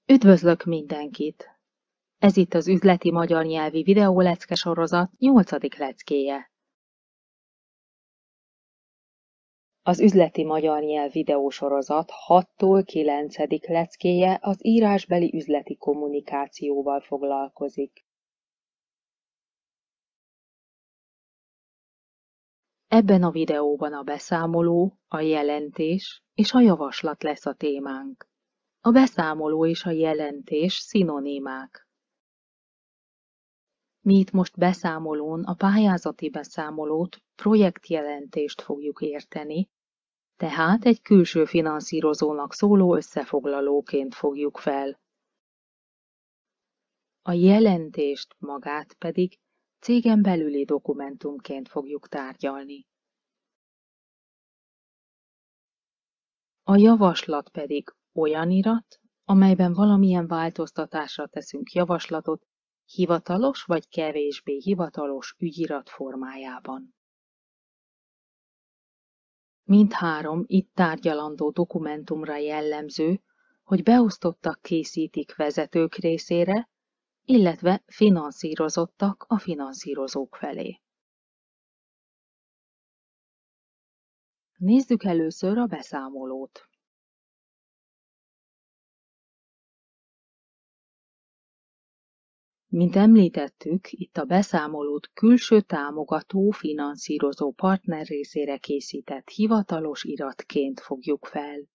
Üdvözlök mindenkit! Ez itt az üzleti magyar nyelvi videólecke sorozat 8. leckéje. Az üzleti magyar nyelv videósorozat 6-tól 9. leckéje az írásbeli üzleti kommunikációval foglalkozik. Ebben a videóban a beszámoló, a jelentés és a javaslat lesz a témánk. A beszámoló és a jelentés szinonimák. Mi itt most beszámolón a pályázati beszámolót, projektjelentést fogjuk érteni, tehát egy külső finanszírozónak szóló összefoglalóként fogjuk fel. A jelentést magát pedig cégen belüli dokumentumként fogjuk tárgyalni. A javaslat pedig olyan irat, amelyben valamilyen változtatásra teszünk javaslatot, hivatalos vagy kevésbé hivatalos ügyirat formájában. Mindhárom itt tárgyalandó dokumentumra jellemző, hogy beosztottak készítik vezetők részére, illetve finanszírozottak a finanszírozók felé. Nézzük először a beszámolót. Mint említettük, itt a beszámolót külső támogató, finanszírozó partner részére készített hivatalos iratként fogjuk fel.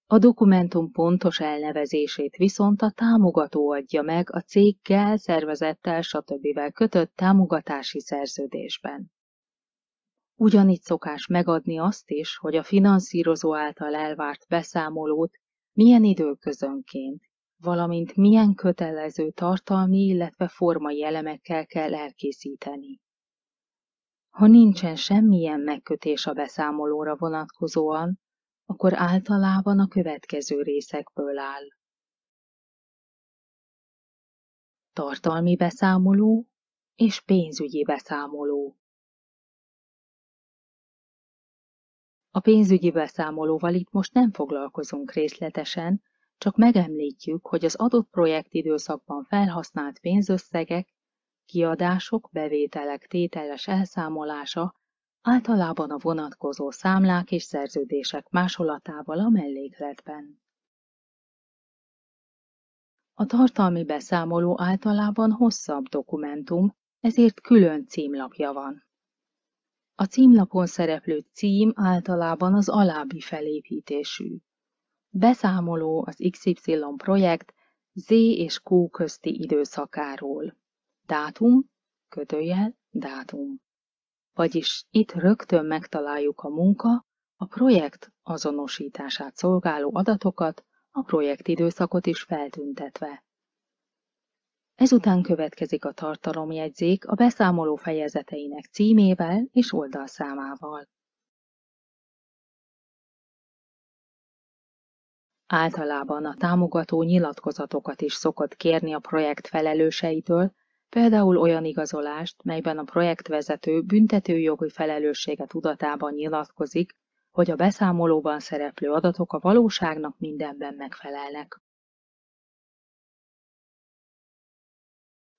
A dokumentum pontos elnevezését viszont a támogató adja meg a céggel, szervezettel, stb. Kötött támogatási szerződésben. Ugyanígy szokás megadni azt is, hogy a finanszírozó által elvárt beszámolót milyen időközönként, valamint milyen kötelező tartalmi, illetve formai elemekkel kell elkészíteni. Ha nincsen semmilyen megkötés a beszámolóra vonatkozóan, akkor általában a következő részekből áll. Tartalmi beszámoló és pénzügyi beszámoló. A pénzügyi beszámolóval itt most nem foglalkozunk részletesen, csak megemlítjük, hogy az adott projektidőszakban felhasznált pénzösszegek, kiadások, bevételek tételes elszámolása általában a vonatkozó számlák és szerződések másolatával a mellékletben. A tartalmi beszámoló általában hosszabb dokumentum, ezért külön címlapja van. A címlapon szereplő cím általában az alábbi felépítésű. Beszámoló az XY projekt Z és Q közti időszakáról. Dátum, kötőjel, dátum. Vagyis itt rögtön megtaláljuk a munka, a projekt azonosítását szolgáló adatokat, a projektidőszakot is feltüntetve. Ezután következik a tartalomjegyzék a beszámoló fejezeteinek címével és oldalszámával. Általában a támogató nyilatkozatokat is szokott kérni a projekt felelőseitől, például olyan igazolást, melyben a projektvezető büntetőjogi felelőssége tudatában nyilatkozik, hogy a beszámolóban szereplő adatok a valóságnak mindenben megfelelnek.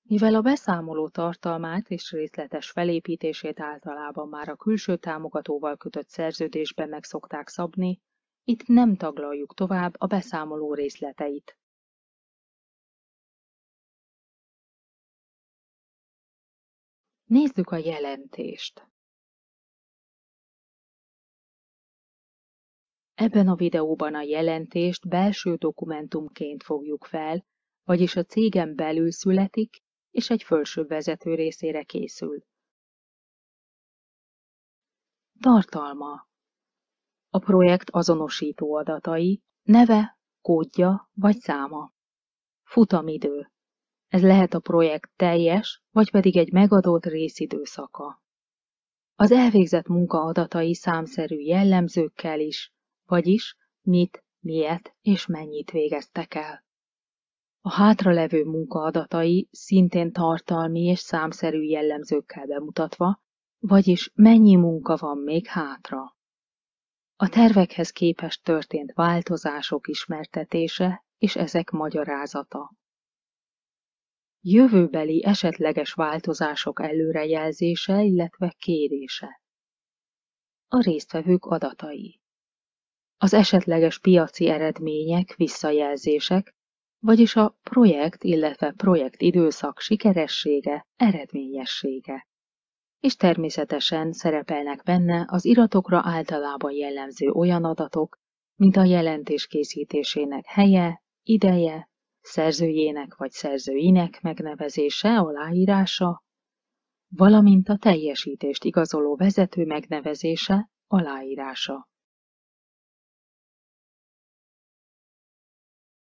Mivel a beszámoló tartalmát és részletes felépítését általában már a külső támogatóval kötött szerződésben meg szokták szabni, itt nem taglaljuk tovább a beszámoló részleteit. Nézzük a jelentést. Ebben a videóban a jelentést belső dokumentumként fogjuk fel, vagyis a cégen belül születik, és egy fölsőbb vezető részére készül. Tartalma. A projekt azonosító adatai, neve, kódja vagy száma. Futamidő. Ez lehet a projekt teljes, vagy pedig egy megadott részidőszaka. Az elvégzett munka adatai számszerű jellemzőkkel is, vagyis mit, miért és mennyit végeztek el. A hátralevő munka adatai szintén tartalmi és számszerű jellemzőkkel bemutatva, vagyis mennyi munka van még hátra. A tervekhez képest történt változások ismertetése és ezek magyarázata. Jövőbeli esetleges változások előrejelzése, illetve kérése. A résztvevők adatai. Az esetleges piaci eredmények, visszajelzések, vagyis a projekt, illetve projektidőszak sikeressége, eredményessége. És természetesen szerepelnek benne az iratokra általában jellemző olyan adatok, mint a jelentés készítésének helye, ideje, szerzőjének vagy szerzőinek megnevezése, aláírása, valamint a teljesítést igazoló vezető megnevezése, aláírása.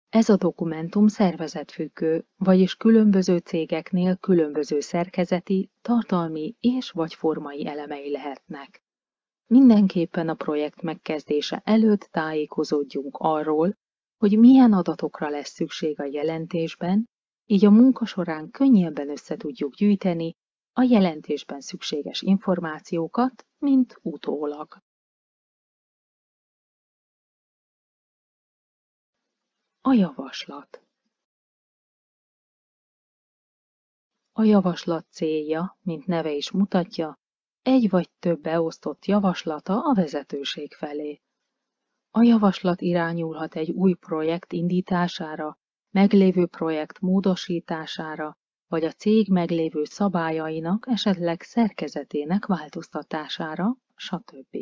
Ez a dokumentum szervezetfüggő, vagyis különböző cégeknél különböző szerkezeti, tartalmi és vagy formai elemei lehetnek. Mindenképpen a projekt megkezdése előtt tájékozódjunk arról, hogy milyen adatokra lesz szükség a jelentésben, így a munka során könnyebben össze tudjuk gyűjteni a jelentésben szükséges információkat, mint utólag. A javaslat. A javaslat célja, mint neve is mutatja, egy vagy több beosztott javaslata a vezetőség felé. A javaslat irányulhat egy új projekt indítására, meglévő projekt módosítására, vagy a cég meglévő szabályainak, esetleg szerkezetének változtatására, stb.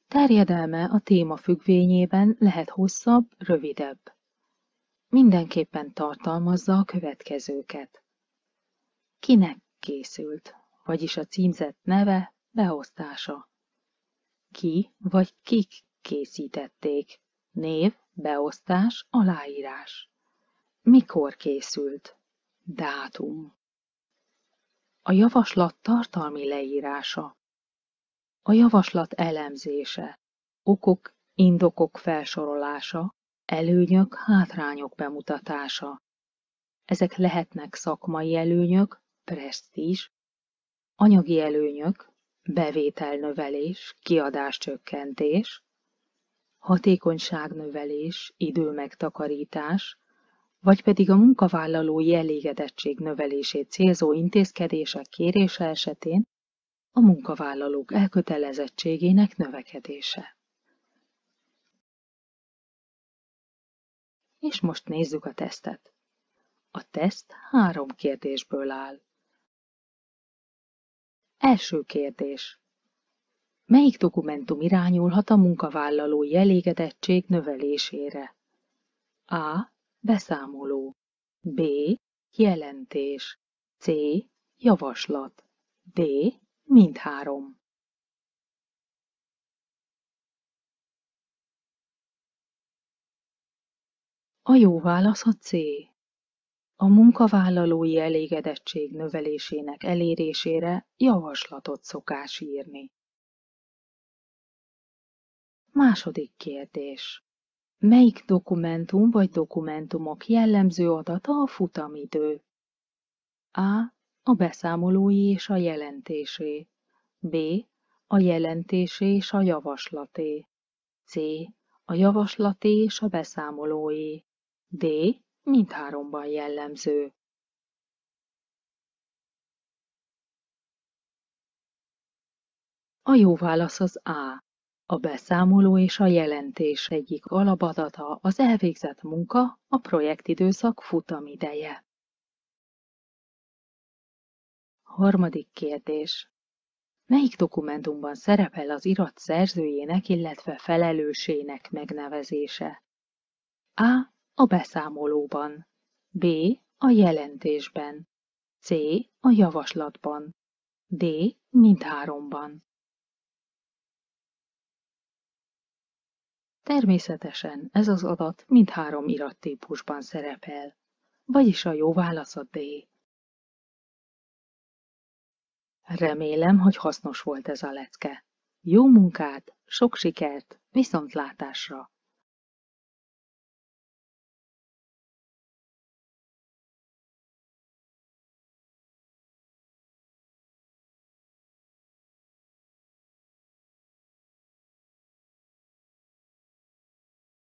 Terjedelme a téma függvényében lehet hosszabb, rövidebb. Mindenképpen tartalmazza a következőket. Kinek készült, vagyis a címzett neve, beosztása. Ki vagy kik készítették, név, beosztás, aláírás. Mikor készült, dátum. A javaslat tartalmi leírása. A javaslat elemzése, okok, indokok felsorolása, előnyök, hátrányok bemutatása. Ezek lehetnek szakmai előnyök, presztízs, anyagi előnyök, bevételnövelés, kiadáscsökkentés, hatékonyságnövelés, időmegtakarítás, vagy pedig a munkavállalói elégedettség növelését célzó intézkedések kérése esetén a munkavállalók elkötelezettségének növekedése. És most nézzük a tesztet. A teszt 3 kérdésből áll. Első kérdés. Melyik dokumentum irányulhat a munkavállalói elégedettség növelésére? A. Beszámoló. B. Jelentés. C. Javaslat. D. Mindhárom. A jó válasz a C. A munkavállalói elégedettség növelésének elérésére javaslatot szokás írni. Második kérdés. Melyik dokumentum vagy dokumentumok jellemző adata a futamidő? A. A beszámolói és a jelentésé. B. A jelentésé és a javaslaté. C. A javaslaté és a beszámolói. D. Mindháromban jellemző. A jó válasz az A. A beszámoló és a jelentés egyik alapadata az elvégzett munka, a projektidőszak futamideje. Harmadik kérdés. Melyik dokumentumban szerepel az irat szerzőjének, illetve felelősének megnevezése? A. A beszámolóban. B. A jelentésben. C. A javaslatban. D. Mindháromban. Természetesen ez az adat mindhárom irattípusban szerepel, vagyis a jó válasz a D. Remélem, hogy hasznos volt ez a lecke. Jó munkát, sok sikert, viszontlátásra!